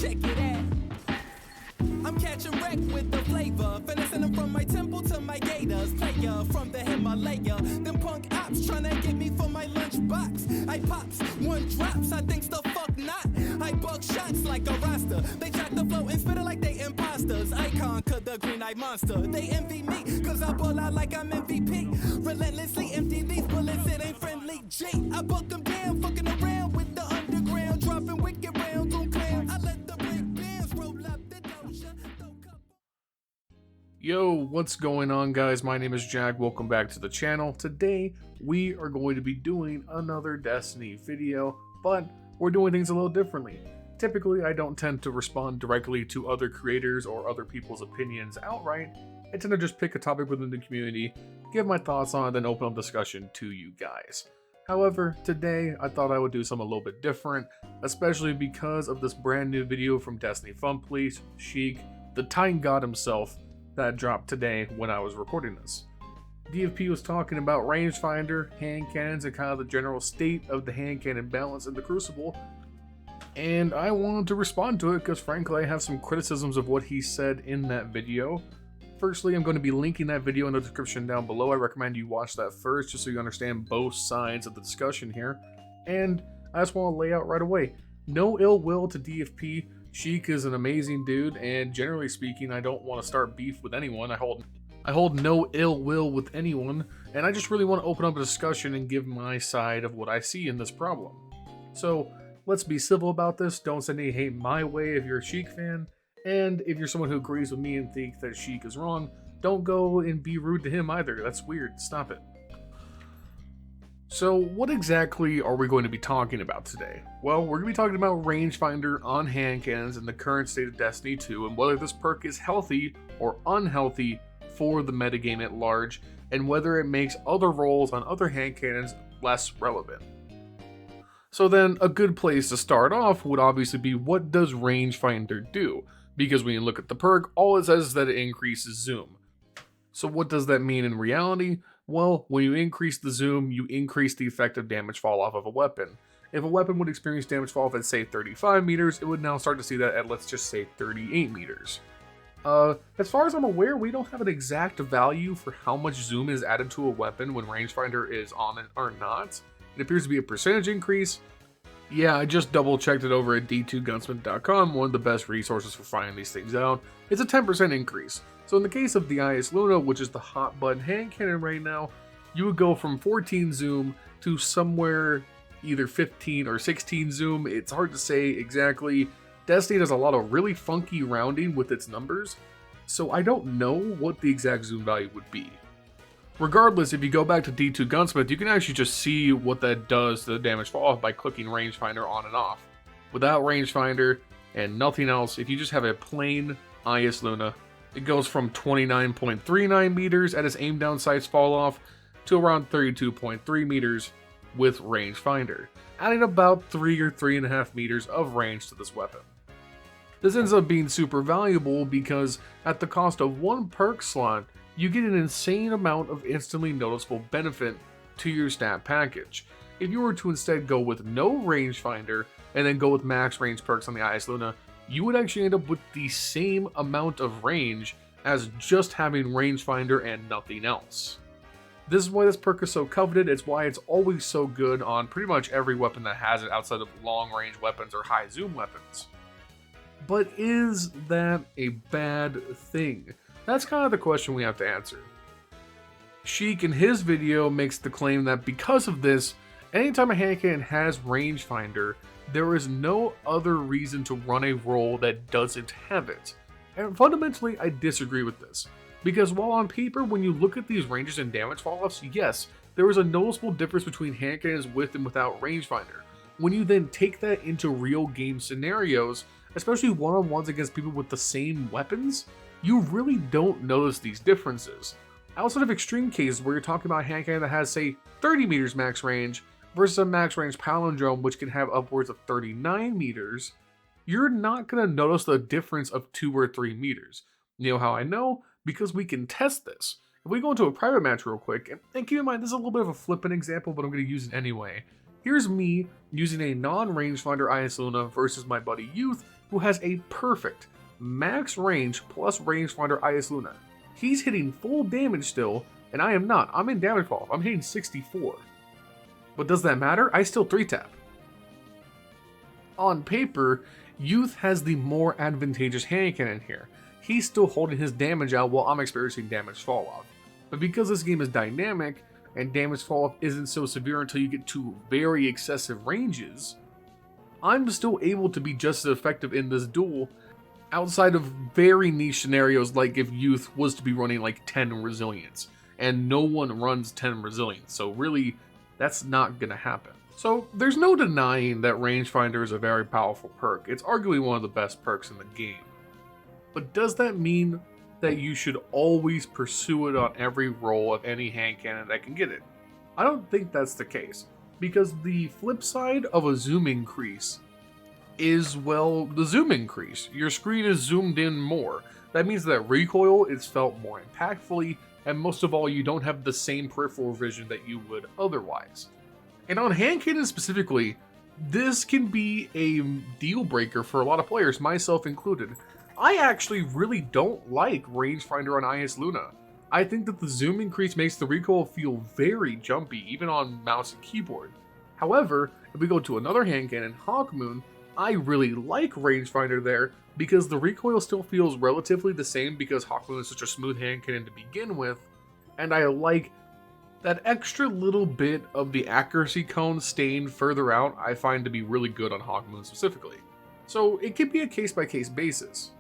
check it out. I'm catching wreck with the flavor, finessing them from my temple to my gators. Player from the Himalaya, them punk ops tryna get me for my lunchbox. I pops, one drops, I think the fuck not. I buck shots like a roster. They track the flow and spit it like they imposters. Icon cut the green-eyed monster. They envy me, cause I pull out like I'm MVP. Relentlessly empty these bullets, it ain't friendly. G, I buck them down, fucking around with the underground, dropping wicked rounds on clowns. I let the big bands roll up the doja. Yo, what's going on, guys? My name is Jack. Welcome back to the channel. Today we are going to be doing another Destiny video, but we're doing things a little differently. Typically, I don't tend to respond directly to other creators or other people's opinions outright. I tend to just pick a topic within the community, give my thoughts on it, then open up discussion to you guys. However, today I thought I would do something a little bit different, especially because of this brand new video from Destiny Fun Police, Sheik, the Titan God himself, that dropped today when I was recording this. DFP was talking about rangefinder, hand cannons, and kind of the general state of the hand cannon balance in the Crucible, and I wanted to respond to it because frankly I have some criticisms of what he said in that video. Firstly, I'm going to be linking that video in the description down below. I recommend you watch that first just so you understand both sides of the discussion here. And I just want to lay out right away, no ill will to DFP. Sheik is an amazing dude, and generally speaking, I don't want to start beef with anyone. I hold no ill will with anyone, and I just really want to open up a discussion and give my side of what I see in this problem. So let's be civil about this. Don't send any hate my way if you're a Sheik fan, and if you're someone who agrees with me and think that Sheik is wrong, don't go and be rude to him either. That's weird. Stop it. So what exactly are we going to be talking about today? Well, we're going to be talking about rangefinder on hand cannons in the current state of Destiny 2 and whether this perk is healthy or unhealthy for the metagame at large, and whether it makes other roles on other hand cannons less relevant. So then a good place to start off would obviously be, what does rangefinder do? Because when you look at the perk, all it says is that it increases zoom. So what does that mean in reality? Well, when you increase the zoom, you increase the effective damage fall off of a weapon. If a weapon would experience damage fall off at say 35 meters, it would now start to see that at, let's just say, 38 meters. As far as I'm aware, we don't have an exact value for how much zoom is added to a weapon when rangefinder is on it or not. It appears to be a percentage increase. Yeah, I just double checked it over at d2gunsmith.com, one of the best resources for finding these things out. It's a 10% increase. So in the case of the eyasluna, which is the hot button hand cannon right now, you would go from 14 zoom to somewhere either 15 or 16 zoom. It's hard to say exactly. Destiny does a lot of really funky rounding with its numbers, so I don't know what the exact zoom value would be. Regardless, if you go back to D2 Gunsmith, you can actually just see what that does to the damage fall off by clicking rangefinder on and off. Without rangefinder and nothing else, if you just have a plain eyasluna, it goes from 29.39 meters at its aim down sights fall off to around 32.3 meters with rangefinder, adding about 3 or 3.5 meters of range to this weapon. This ends up being super valuable because at the cost of one perk slot, you get an insane amount of instantly noticeable benefit to your stat package. If you were to instead go with no rangefinder and then go with max range perks on the eyasluna, you would actually end up with the same amount of range as just having rangefinder and nothing else. This is why this perk is so coveted. It's why it's always so good on pretty much every weapon that has it outside of long range weapons or high zoom weapons. But is that a bad thing? That's kind of the question we have to answer. Sheik in his video makes the claim that because of this, anytime a hand cannon has rangefinder, there is no other reason to run a role that doesn't have it. And fundamentally, I disagree with this. Because while on paper, when you look at these ranges and damage fall-offs, yes, there is a noticeable difference between hand cannons with and without rangefinder. When you then take that into real game scenarios, especially one-on-ones against people with the same weapons, you really don't notice these differences. Outside of extreme cases where you're talking about a hand cannon that has, say, 30 meters max range versus a max range palindrome which can have upwards of 39 meters, you're not going to notice the difference of 2 or 3 meters. You know how I know? Because we can test this. If we go into a private match real quick, and keep in mind this is a little bit of a flippant example, but I'm going to use it anyway. Here's me using a non-rangefinder eyasluna versus my buddy Youth who has a perfect max range plus rangefinder eyasluna. He's hitting full damage still, and I am not. I'm in damage fall. I'm hitting 64. But does that matter? I still 3-tap. On paper, Youth has the more advantageous hand cannon here. He's still holding his damage out while I'm experiencing damage fall off. But because this game is dynamic, and damage fall off isn't so severe until you get to very excessive ranges, I'm still able to be just as effective in this duel outside of very niche scenarios like if Youth was to be running like 10 resilience, and no one runs 10 resilience, so really that's not gonna happen. So there's no denying that Rangefinder is a very powerful perk. It's arguably one of the best perks in the game. But does that mean that you should always pursue it on every roll of any hand cannon that can get it? I don't think that's the case, because the flip side of a zoom increase is, well, the zoom increase. Your screen is zoomed in more. That means that recoil is felt more impactfully, and most of all, you don't have the same peripheral vision that you would otherwise. And on hand cannons specifically, this can be a deal breaker for a lot of players, myself included. I actually really don't like Rangefinder on eyasluna. I think that the zoom increase makes the recoil feel very jumpy, even on mouse and keyboard. However, if we go to another hand cannon, Hawkmoon, I really like Rangefinder there because the recoil still feels relatively the same because Hawkmoon is such a smooth hand cannon to begin with, and I like that extra little bit of the accuracy cone staying further out. I find to be really good on Hawkmoon specifically. So it could be a case-by-case basis.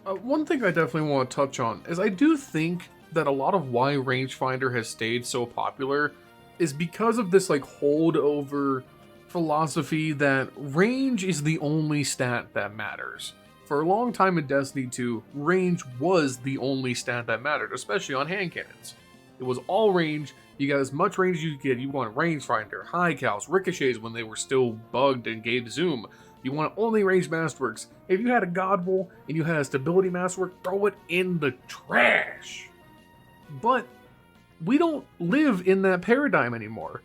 One thing I definitely want to touch on is I do think that a lot of why Rangefinder has stayed so popular is because of this like holdover philosophy that range is the only stat that matters. For a long time in Destiny 2, range was the only stat that mattered, especially on hand cannons. It was all range. You got as much range as you could get. You want Rangefinder, high cals, ricochets when they were still bugged and gave zoom. You want only range masterworks. If you had a god roll and you had a stability masterwork, throw it in the trash. But we don't live in that paradigm anymore.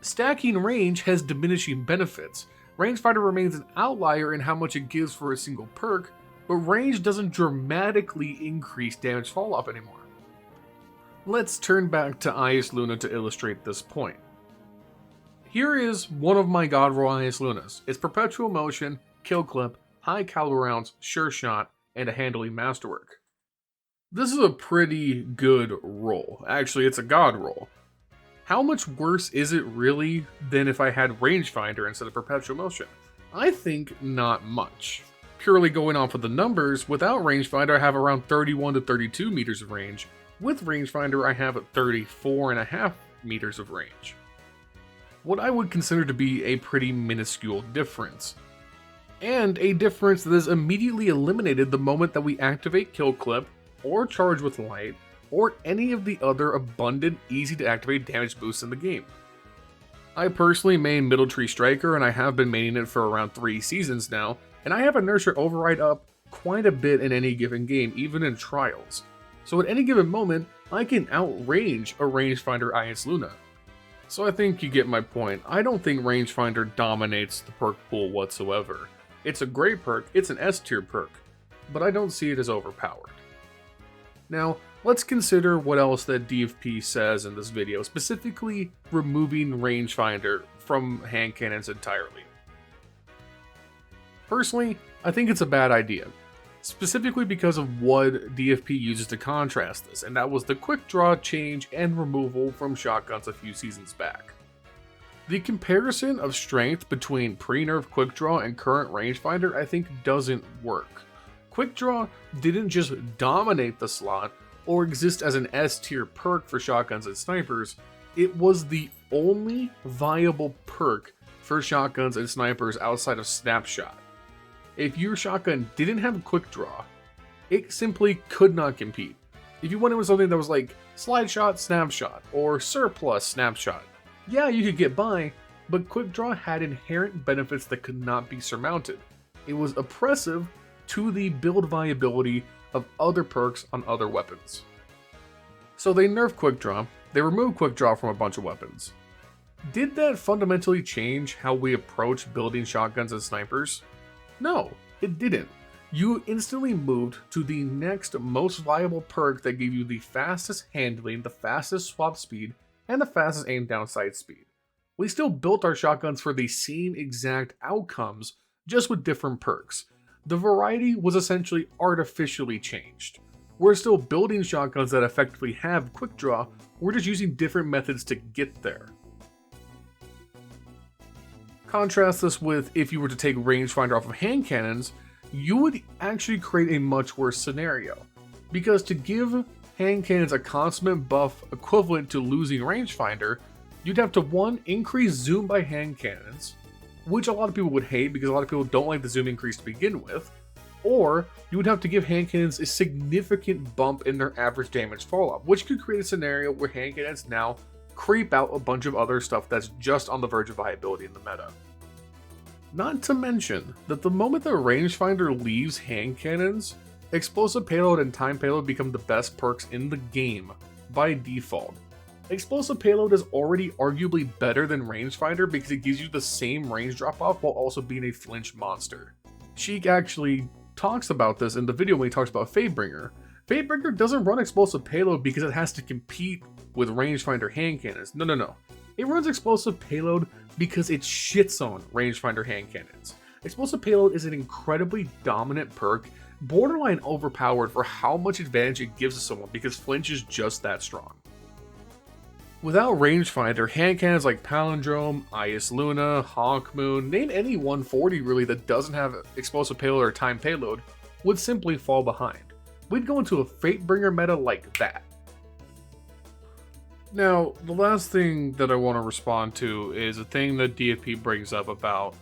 Stacking range has diminishing benefits. Rangefinder remains an outlier in how much it gives for a single perk, but range doesn't dramatically increase damage falloff anymore. Let's turn back to eyasluna to illustrate this point. Here is one of my god roll eyaslunas. It's perpetual motion, kill clip, high caliber rounds, sure shot, and a handling masterwork. This is a pretty good roll. Actually, it's a god roll. How much worse is it really than if I had Rangefinder instead of perpetual motion? I think not much. Purely going off of the numbers, without Rangefinder I have around 31 to 32 meters of range. With Rangefinder I have 34.5 meters of range. What I would consider to be a pretty minuscule difference. And a difference that is immediately eliminated the moment that we activate Kill Clip, or Charge with Light, or any of the other abundant, easy to activate damage boosts in the game. I personally main Middle Tree Striker, and I have been maining it for around 3 seasons now, and I have Inertia Override up quite a bit in any given game, even in Trials. So at any given moment, I can outrange a Rangefinder eyasluna. So I think you get my point. I don't think Rangefinder dominates the perk pool whatsoever. It's a great perk, it's an S tier perk, but I don't see it as overpowered. Now, let's consider what else that DFP says in this video, specifically removing Rangefinder from hand cannons entirely. Personally, I think it's a bad idea, specifically because of what DFP uses to contrast this, and that was the quick draw change and removal from shotguns a few seasons back. The comparison of strength between pre-nerf quick draw and current Rangefinder I think doesn't work. Quick draw didn't just dominate the slot or exist as an S tier perk for shotguns and snipers, it was the only viable perk for shotguns and snipers outside of Snapshot. If your shotgun didn't have quick draw, it simply could not compete. If you wanted something that was like slide shot, snapshot, or surplus snapshot, yeah, you could get by, but quick draw had inherent benefits that could not be surmounted. It was oppressive to the build viability of other perks on other weapons. So they nerfed quick draw, they removed quick draw from a bunch of weapons. Did that fundamentally change how we approach building shotguns and snipers? No, it didn't. You instantly moved to the next most viable perk that gave you the fastest handling, the fastest swap speed, and the fastest aim down sight speed. We still built our shotguns for the same exact outcomes, just with different perks. The variety was essentially artificially changed. We're still building shotguns that effectively have quick draw, we're just using different methods to get there. Contrast this with if you were to take Rangefinder off of hand cannons, you would actually create a much worse scenario. Because to give hand cannons a consummate buff equivalent to losing Rangefinder, you'd have to 1. Increase zoom by hand cannons, which a lot of people would hate because a lot of people don't like the zoom increase to begin with, or you would have to give hand cannons a significant bump in their average damage fallout, which could create a scenario where hand cannons now creep out a bunch of other stuff that's just on the verge of viability in the meta. Not to mention that the moment the Rangefinder leaves hand cannons, Explosive Payload and Time Payload become the best perks in the game by default. Explosive Payload is already arguably better than Rangefinder because it gives you the same range drop off while also being a flinch monster. Sheik actually talks about this in the video when he talks about Fatebringer. Fatebringer doesn't run Explosive Payload because it has to compete with Rangefinder hand cannons. No. It runs Explosive Payload because it shits on Rangefinder hand cannons. Explosive Payload is an incredibly dominant perk, borderline overpowered for how much advantage it gives to someone because flinch is just that strong. Without Rangefinder, hand cannons like Palindrome, eyasluna, Hawkmoon, name any 140 really that doesn't have Explosive Payload or Time Payload, would simply fall behind. We'd go into a Fatebringer meta like that. Now, the last thing that I want to respond to is a thing that DFP brings up about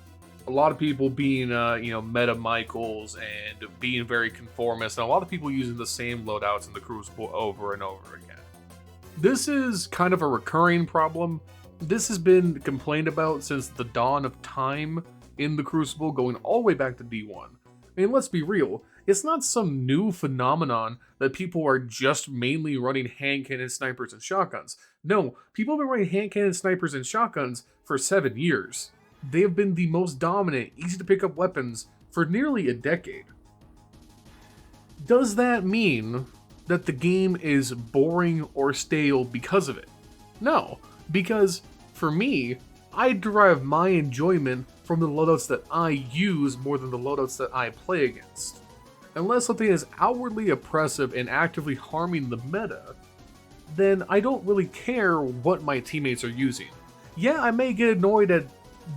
a lot of people being, meta Michaels and being very conformist, and a lot of people using the same loadouts in the Crucible over and over again. This is kind of a recurring problem. This has been complained about since the dawn of time in the Crucible, going all the way back to D1. I mean, let's be real, it's not some new phenomenon that people are just mainly running hand cannon snipers and shotguns. No, people have been running hand cannon snipers and shotguns for 7 years. They have been the most dominant, easy to pick up weapons for nearly a decade. Does that mean that the game is boring or stale because of it? No, because for me, I derive my enjoyment from the loadouts that I use more than the loadouts that I play against. Unless something is outwardly oppressive and actively harming the meta, then I don't really care what my teammates are using. Yeah, I may get annoyed at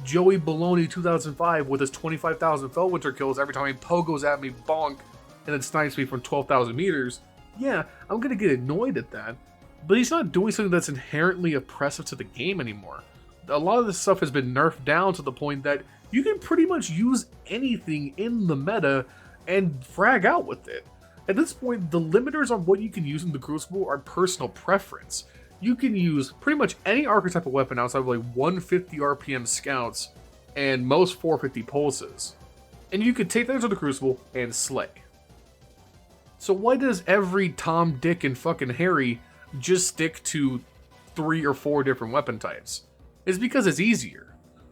Joey Baloney 2005 with his 25,000 Felwinter kills every time he pogos at me, bonk, and then snipes me from 12,000 meters. Yeah, I'm gonna get annoyed at that, but he's not doing something that's inherently oppressive to the game anymore. A lot of this stuff has been nerfed down to the point that you can pretty much use anything in the meta and frag out with it. At this point, the limiters on what you can use in the Crucible are personal preference. You can use pretty much any archetype of weapon outside of like 150 RPM scouts and most 450 pulses. And you could take that into the Crucible and slay. So why does every Tom, Dick, and fucking Harry just stick to 3 or 4 different weapon types? It's because it's easier.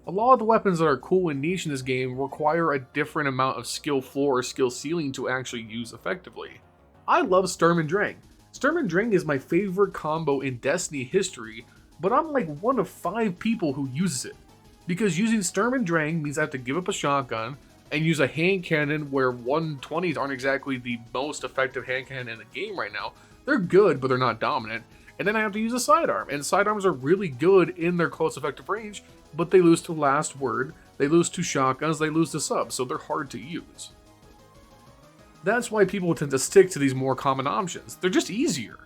A lot of the weapons that are cool and niche in this game require a different amount of skill floor or skill ceiling to actually use effectively. I love Sturm and Drang. Sturm and Drang is my favorite combo in Destiny history, but I'm like one of 5 people who uses it. Because using Sturm and Drang means I have to give up a shotgun and use a hand cannon where 120s aren't exactly the most effective hand cannon in the game right now. They're good, but they're not dominant. And then I have to use a sidearm, and sidearms are really good in their close effective range, but they lose to Last Word, they lose to shotguns, they lose to subs, so they're hard to use. That's why people tend to stick to these more common options. They're just easier.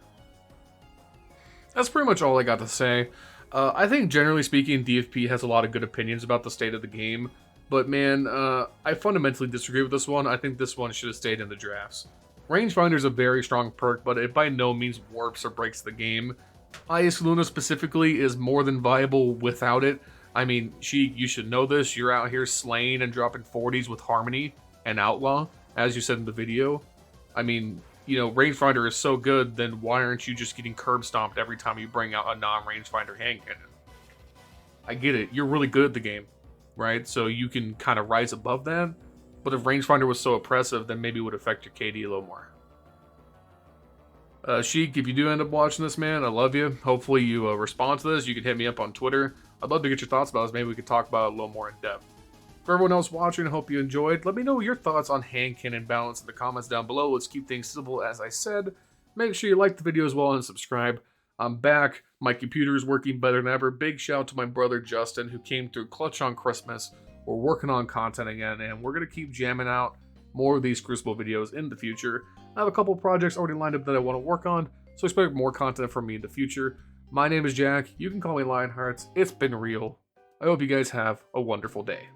That's pretty much all I got to say. I think generally speaking, DFP has a lot of good opinions about the state of the game, but man, I fundamentally disagree with this one. I think this one should have stayed in the drafts. Rangefinder is a very strong perk, but it by no means warps or breaks the game. eyasluna specifically is more than viable without it. I mean, you should know this. You're out here slaying and dropping 40s with Harmony and Outlaw, as you said in the video. I mean, Rangefinder is so good, then why aren't you just getting curb stomped every time you bring out a non-Rangefinder hand cannon? I get it. You're really good at the game, right? So you can kind of rise above that. But if Rangefinder was so oppressive, then maybe it would affect your KD a little more. Sheik, if you do end up watching this, man, I love you. Hopefully you respond to this. You can hit me up on Twitter. I'd love to get your thoughts about this. Maybe we could talk about it a little more in depth. For everyone else watching, I hope you enjoyed. Let me know your thoughts on hand cannon balance in the comments down below. Let's keep things simple, as I said. Make sure you like the video as well and subscribe. I'm back. My computer is working better than ever. Big shout out to my brother Justin, who came through clutch on Christmas. We're working on content again, and we're going to keep jamming out more of these Crucible videos in the future. I have a couple projects already lined up that I want to work on, so expect more content from me in the future. My name is Jack. You can call me Lionhearts. It's been real. I hope you guys have a wonderful day.